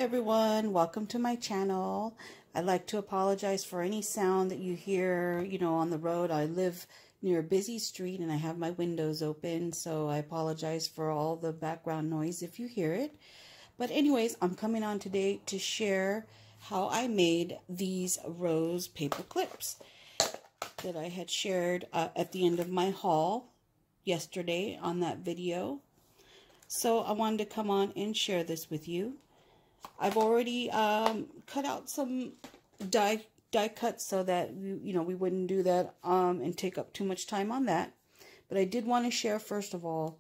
everyone, welcome to my channel. I'd like to apologize for any sound that you hear, on the road. I live near a busy street and I have my windows open, so I apologize for all the background noise if you hear it. But anyways, I'm coming on today to share how I made these rose paper clips that I had shared at the end of my haul yesterday on that video. So I wanted to come on and share this with you. I've already cut out some die cuts so that we wouldn't do that and take up too much time on that. But I did want to share first of all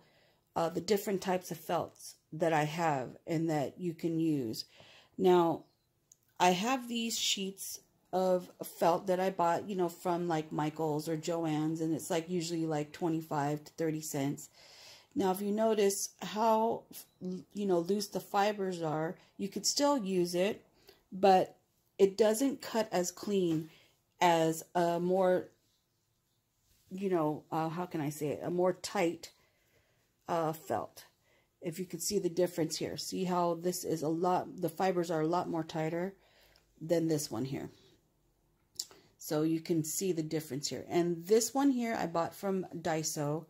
the different types of felts that I have and that you can use. Now I have these sheets of felt that I bought from like Michael's or Joann's, and it's like usually like 25 to 30 cents. Now, if you notice how, loose the fibers are, you could still use it, but it doesn't cut as clean as a more, how can I say it, a more tight felt. If you could see the difference here. See how this is the fibers are a lot more tighter than this one here. So you can see the difference here. And this one here I bought from Daiso.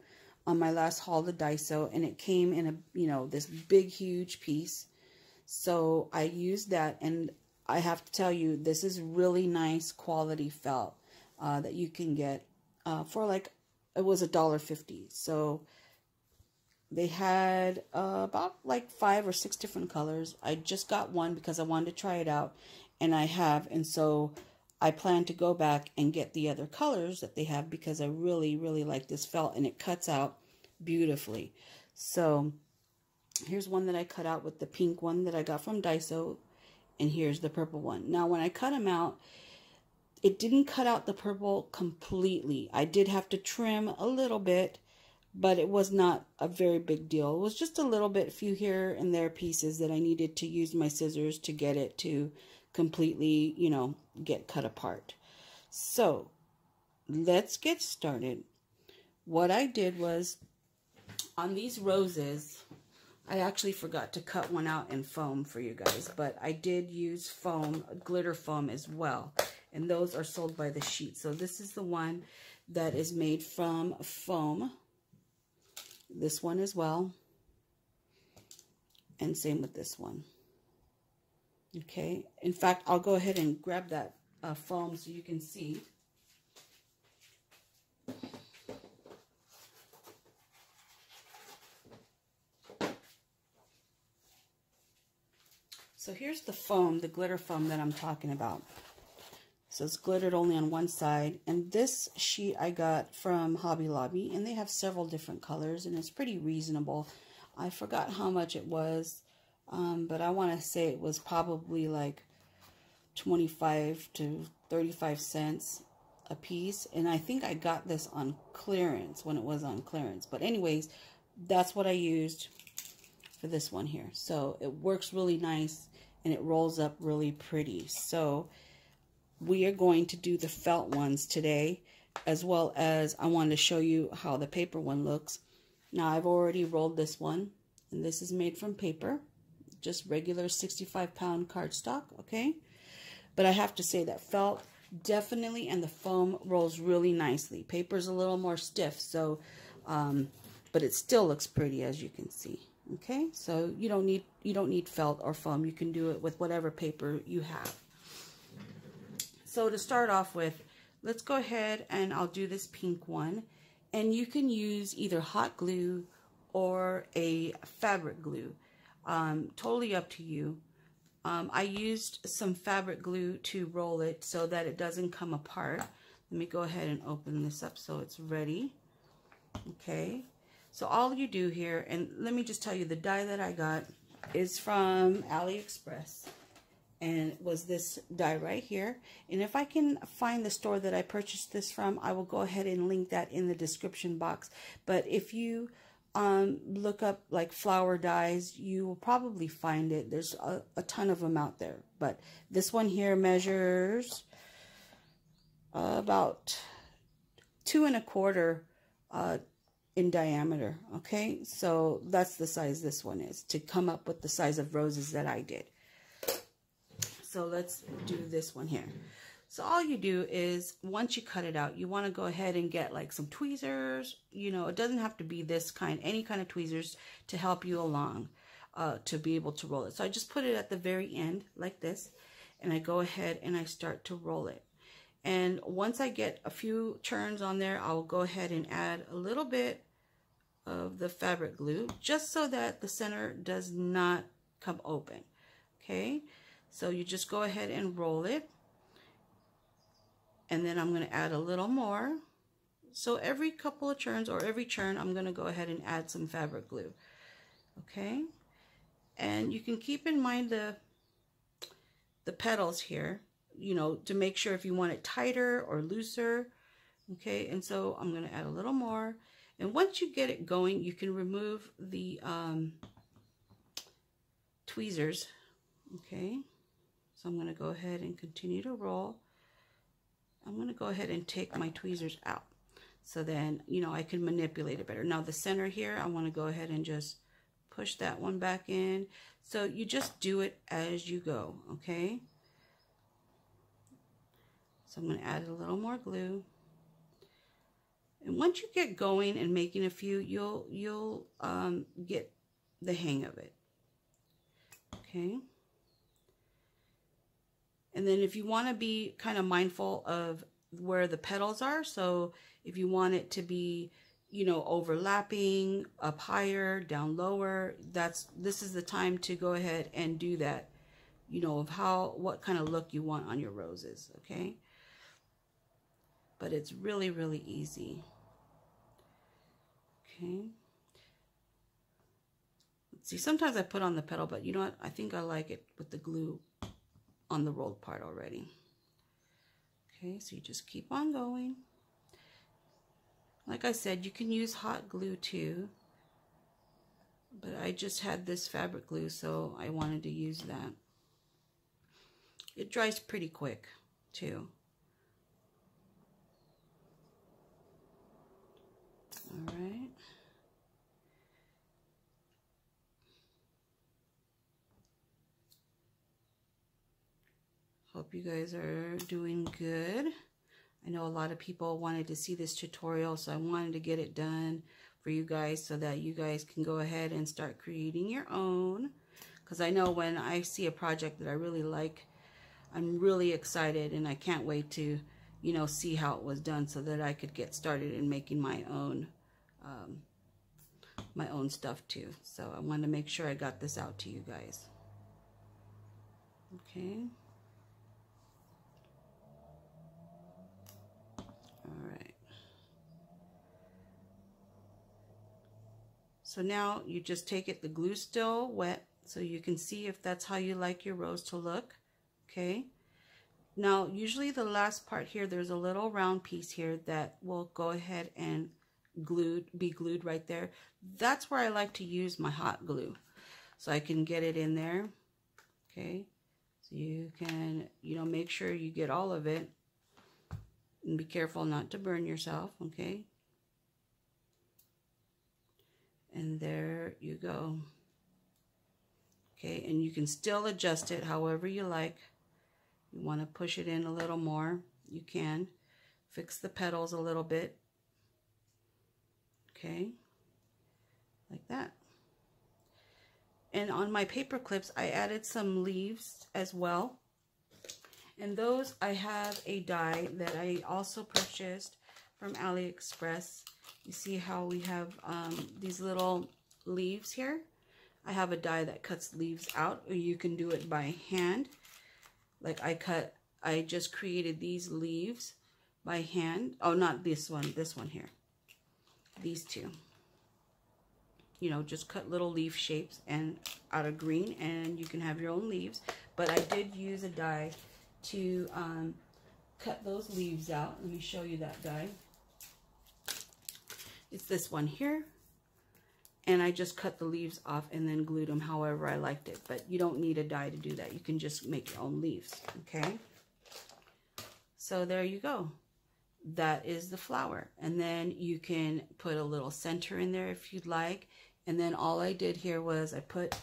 On my last haul to Daiso, and it came in a this big huge piece, so I used that. And I have to tell you, this is really nice quality felt that you can get for like, it was $1.50. So they had about like 5 or 6 different colors. I just got one because I wanted to try it out, and I have, and so I plan to go back and get the other colors that they have because I really, really like this felt, and it cuts out beautifully. So here's one that I cut out with the pink one that I got from Daiso, and here's the purple one. Now when I cut them out, it didn't cut out the purple completely. I did have to trim a little bit, but it was not a very big deal. It was just a little bit, few here and there pieces that I needed to use my scissors to get it to completely, get cut apart. So let's get started. What I did was, on these roses, I actually forgot to cut one out in foam for you guys, but I did use foam, glitter foam as well, and those are sold by the sheet. So this is the one that is made from foam, this one as well, and same with this one. Okay, in fact, I'll go ahead and grab that foam so you can see. So here's the foam, the glitter foam that I'm talking about. So it's glittered only on one side, and this sheet I got from Hobby Lobby, and they have several different colors, and it's pretty reasonable. I forgot how much it was. But I want to say it was probably like 25 to 35 cents a piece. And I think I got this on clearance when it was on clearance. But anyways, that's what I used for this one here. So it works really nice and it rolls up really pretty. So we are going to do the felt ones today, as well as I wanted to show you how the paper one looks. Now I've already rolled this one, and this is made from paper. Just regular 65-pound cardstock, okay? But I have to say that felt definitely, and the foam rolls really nicely. Paper's a little more stiff, so but it still looks pretty, as you can see. Okay, so you don't need felt or foam. You can do it with whatever paper you have. So to start off with, let's go ahead and I'll do this pink one, and you can use either hot glue or a fabric glue. Totally up to you. I used some fabric glue to roll it so that it doesn't come apart. Let me go ahead and open this up so it's ready. Okay, so all you do here, and let me just tell you, the die that I got is from AliExpress, and it was this die right here. And if I can find the store that I purchased this from, I will go ahead and link that in the description box. But if you look up like flower dyes, you will probably find it. There's a ton of them out there, but this one here measures about 2 1/4 in diameter. Okay, so that's the size this one is, to come up with the size of roses that I did. So let's do this one here. So all you do is, once you cut it out, you want to go ahead and get like some tweezers. You know, it doesn't have to be this kind, any kind of tweezers to help you along to be able to roll it. So I just put it at the very end like this, and I go ahead and I start to roll it. And once I get a few turns on there, I'll go ahead and add a little bit of the fabric glue, just so that the center does not come open. Okay, so you just go ahead and roll it. And then I'm going to add a little more. So every couple of turns, or every turn, I'm going to go ahead and add some fabric glue. Okay, and you can keep in mind the petals here, you know, to make sure if you want it tighter or looser. Okay, and so I'm going to add a little more. And once you get it going, you can remove the tweezers. Okay, so I'm going to go ahead and continue to roll. I'm going to go ahead and take my tweezers out, so then, you know, I can manipulate it better. Now the center here, I want to go ahead and just push that one back in. So you just do it as you go, okay? So I'm going to add a little more glue. And once you get going and making a few, you'll get the hang of it, okay? And then if you want to be kind of mindful of where the petals are, so if you want it to be, you know, overlapping, up higher, down lower, this is the time to go ahead and do that, you know, of what kind of look you want on your roses, okay? But it's really, really easy. Okay. Let's see, sometimes I put on the petal, but you know what? I think I like it with the glue on the rolled part already. Okay, so you just keep on going. Like I said, you can use hot glue too, but I just had this fabric glue, so I wanted to use that. It dries pretty quick too. All right. Hope you guys are doing good. I know a lot of people wanted to see this tutorial, so I wanted to get it done for you guys so that you guys can go ahead and start creating your own. Because I know when I see a project that I really like, I'm really excited, and I can't wait to, you know, see how it was done so that I could get started in making my own stuff too. So I wanted to make sure I got this out to you guys. Okay. All right. So now you just take it, the glue's still wet, so you can see if that's how you like your rose to look. Okay. Now, usually the last part here, there's a little round piece here that will go ahead and be glued right there. That's where I like to use my hot glue, so I can get it in there. Okay. So you can, you know, make sure you get all of it. And be careful not to burn yourself, okay? And there you go. Okay, and you can still adjust it however you like. You want to push it in a little more, you can. Fix the petals a little bit. Okay, like that. And on my paper clips, I added some leaves as well. And those, I have a die that I also purchased from AliExpress. You see how we have these little leaves here? I have a die that cuts leaves out, or you can do it by hand. Like I just created these leaves by hand. Oh, not this one here. These two. You know, just cut little leaf shapes and out of green, and you can have your own leaves. But I did use a die to cut those leaves out. Let me show you that die. It's this one here, and I just cut the leaves off and then glued them however I liked it. But you don't need a die to do that. You can just make your own leaves, okay? So there you go. That is the flower. And then you can put a little center in there if you'd like. And then all I did here was I put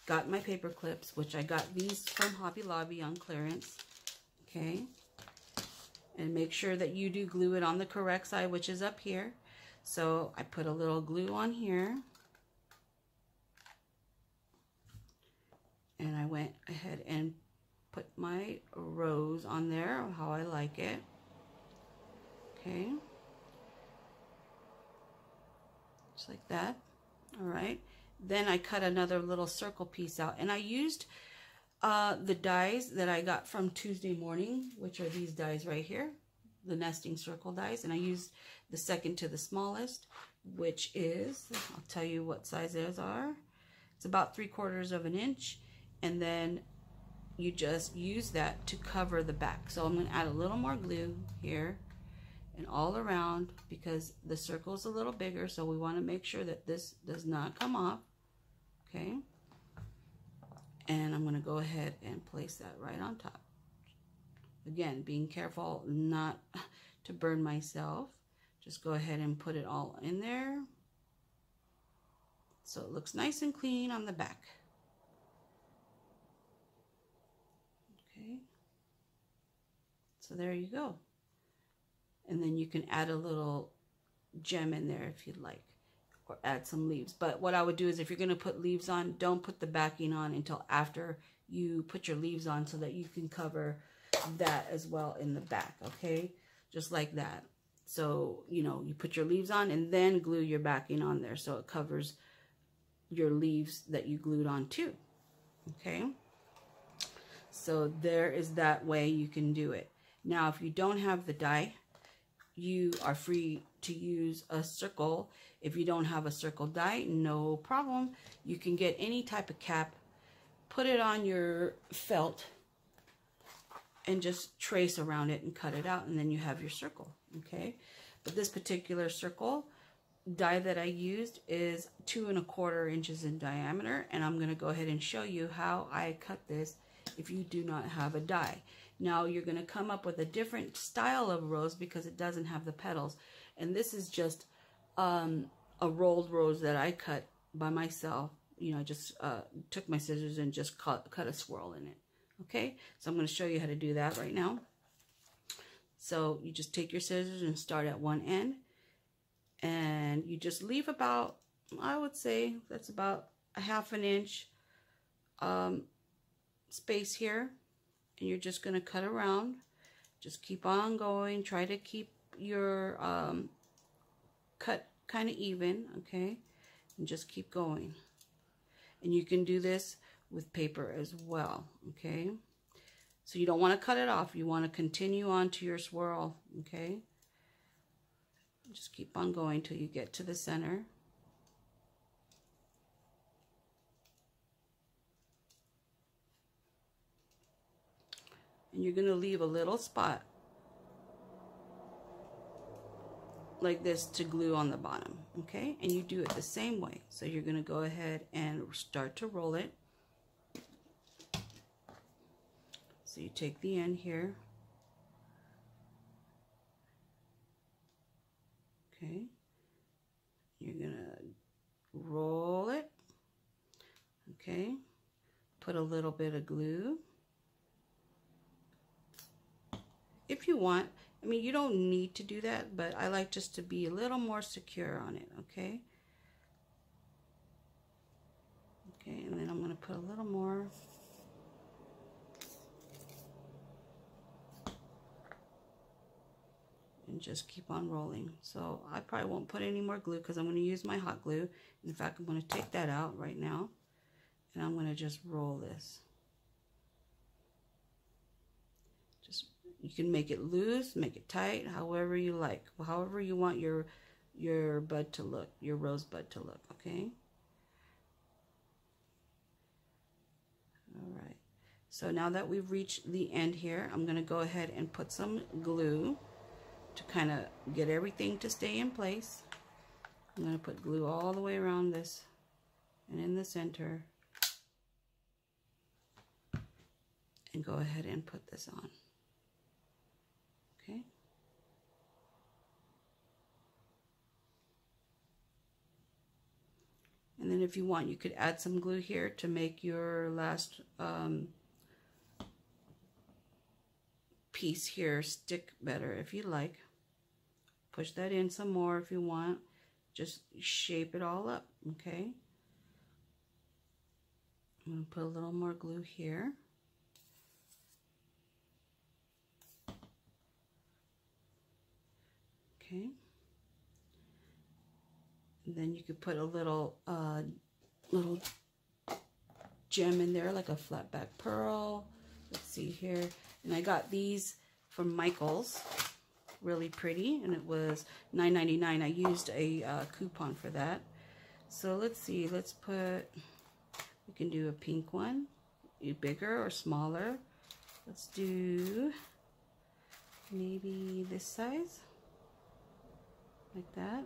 got my paper clips, which I got these from Hobby Lobby on clearance. Okay. And make sure that you do glue it on the correct side, which is up here. So I put a little glue on here. And I went ahead and put my rose on there, how I like it. Okay. Just like that. All right. Then I cut another little circle piece out. And I used the dies that I got from Tuesday Morning, which are these dies right here, the nesting circle dies. And I used the second to the smallest, which is, I'll tell you what size those are. It's about 3/4 of an inch. And then you just use that to cover the back. So I'm going to add a little more glue here and all around, because the circle is a little bigger, so we want to make sure that this does not come off. Okay. And I'm going to go ahead and place that right on top. Again, being careful not to burn myself. Just go ahead and put it all in there so it looks nice and clean on the back. Okay. So there you go. And then you can add a little gem in there if you'd like, or add some leaves. But what I would do is, if you're going to put leaves on, don't put the backing on until after you put your leaves on, so that you can cover that as well in the back. Okay, just like that. So, you know, you put your leaves on and then glue your backing on there, so it covers your leaves that you glued on too. Okay, so there is that way you can do it. Now, if you don't have the die, you are free to use a circle. If you don't have a circle die, no problem. You can get any type of cap, put it on your felt, and just trace around it and cut it out, and then you have your circle. Okay, but this particular circle die that I used is 2 1/4 inches in diameter, and I'm going to go ahead and show you how I cut this if you do not have a die. Now you're going to come up with a different style of rose because it doesn't have the petals, and this is just a rolled rose that I cut by myself. You know, I just took my scissors and just cut a swirl in it. Okay, so I'm going to show you how to do that right now. So you just take your scissors and start at one end, and you just leave about, I would say that's about a 1/2 inch space here, and you're just going to cut around. Just keep on going. Try to keep your cut kind of even, okay, and just keep going. And you can do this with paper as well, okay? So you don't want to cut it off. You want to continue on to your swirl, okay? Just keep on going till you get to the center. And you're going to leave a little spot like this to glue on the bottom, okay? And you do it the same way. So you're going to go ahead and start to roll it. So you take the end here, okay? You're going to roll it, okay? Put a little bit of glue. If you want, I mean, you don't need to do that, but I like just to be a little more secure on it, okay? Okay, and then I'm going to put a little more. And just keep on rolling. So I probably won't put any more glue because I'm going to use my hot glue. In fact, I'm going to take that out right now, and I'm going to just roll this. You can make it loose, make it tight, however you like, however you want your bud to look, your rose bud to look, okay? All right. So now that we've reached the end here, I'm going to go ahead and put some glue to kind of get everything to stay in place. I'm going to put glue all the way around this and in the center, and go ahead and put this on. Okay. And And then if you want, you could add some glue here to make your last piece here stick better if you like. Push that in some more if you want. Just shape it all up, okay? I'm going to put a little more glue here. Okay. And then you could put a little gem in there, like a flat back pearl. Let's see here. And I got these from Michael's. Really pretty, and it was $9.99. I used a coupon for that. So let's see. Let's put. We can do a pink one, bigger or smaller. Let's do maybe this size, like that.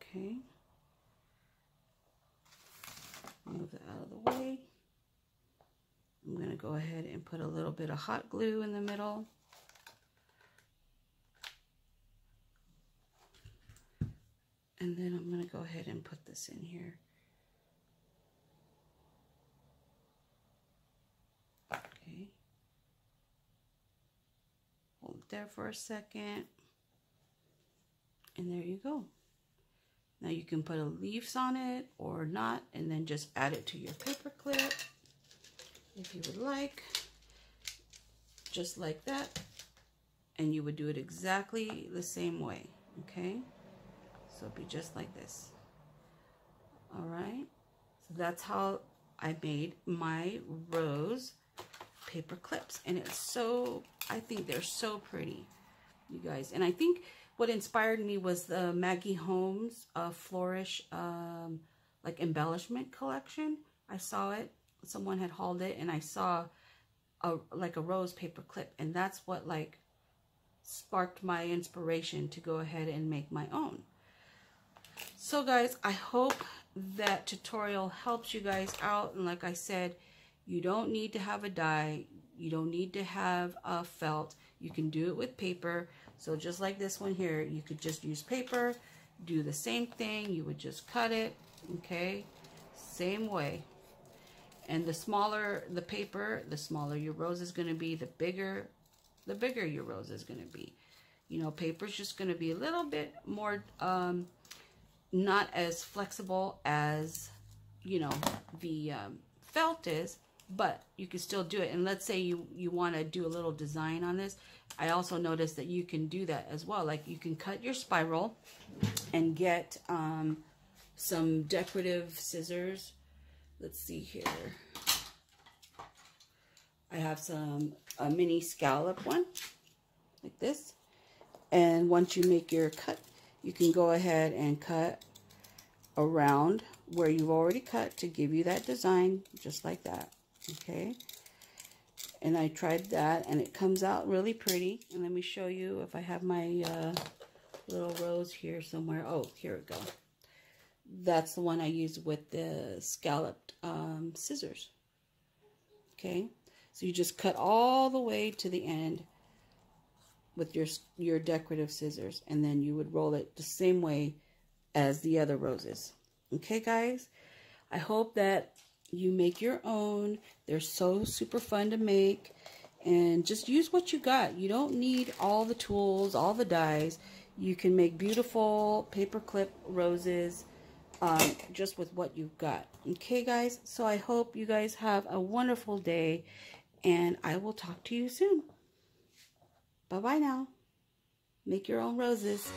Okay. Move that out of the way. I'm going to go ahead and put a little bit of hot glue in the middle. And then I'm going to go ahead and put this in here. Okay. Hold it there for a second. And there you go. Now you can put leaves on it or not, and then just add it to your paper clip if you would like, just like that. And you would do it exactly the same way, okay? So it'd be just like this. All right, so that's how I made my rose paper clips, and it's so, I think they're so pretty, you guys. And I think what inspired me was the Maggie Holmes Flourish like embellishment collection. I saw it, someone had hauled it, and I saw like a rose paper clip, and that's what like sparked my inspiration to go ahead and make my own. So guys, I hope that tutorial helps you guys out. And like I said, you don't need to have a die, you don't need to have a felt, you can do it with paper. So just like this one here, you could just use paper, do the same thing. You would just cut it, okay, same way. And the smaller the paper, the smaller your rose is going to be, the bigger your rose is going to be. You know, paper's just going to be a little bit more not as flexible as, you know, the felt is, but you can still do it. And let's say you want to do a little design on this. I also noticed that you can do that as well. Like you can cut your spiral and get some decorative scissors. Let's see here. I have a mini scallop one like this. And once you make your cut, you can go ahead and cut around where you've already cut to give you that design, just like that, okay? And I tried that, and it comes out really pretty. And let me show you if I have my little rose here somewhere. Oh, here we go. That's the one I used with the scalloped scissors, okay? So you just cut all the way to the end with your decorative scissors, and then you would roll it the same way as the other roses. Okay, guys? I hope that you make your own. They're so super fun to make, and just use what you got. You don't need all the tools, all the dies. You can make beautiful paperclip roses just with what you've got. Okay, guys? So I hope you guys have a wonderful day, and I will talk to you soon. Bye-bye now. Make your own roses.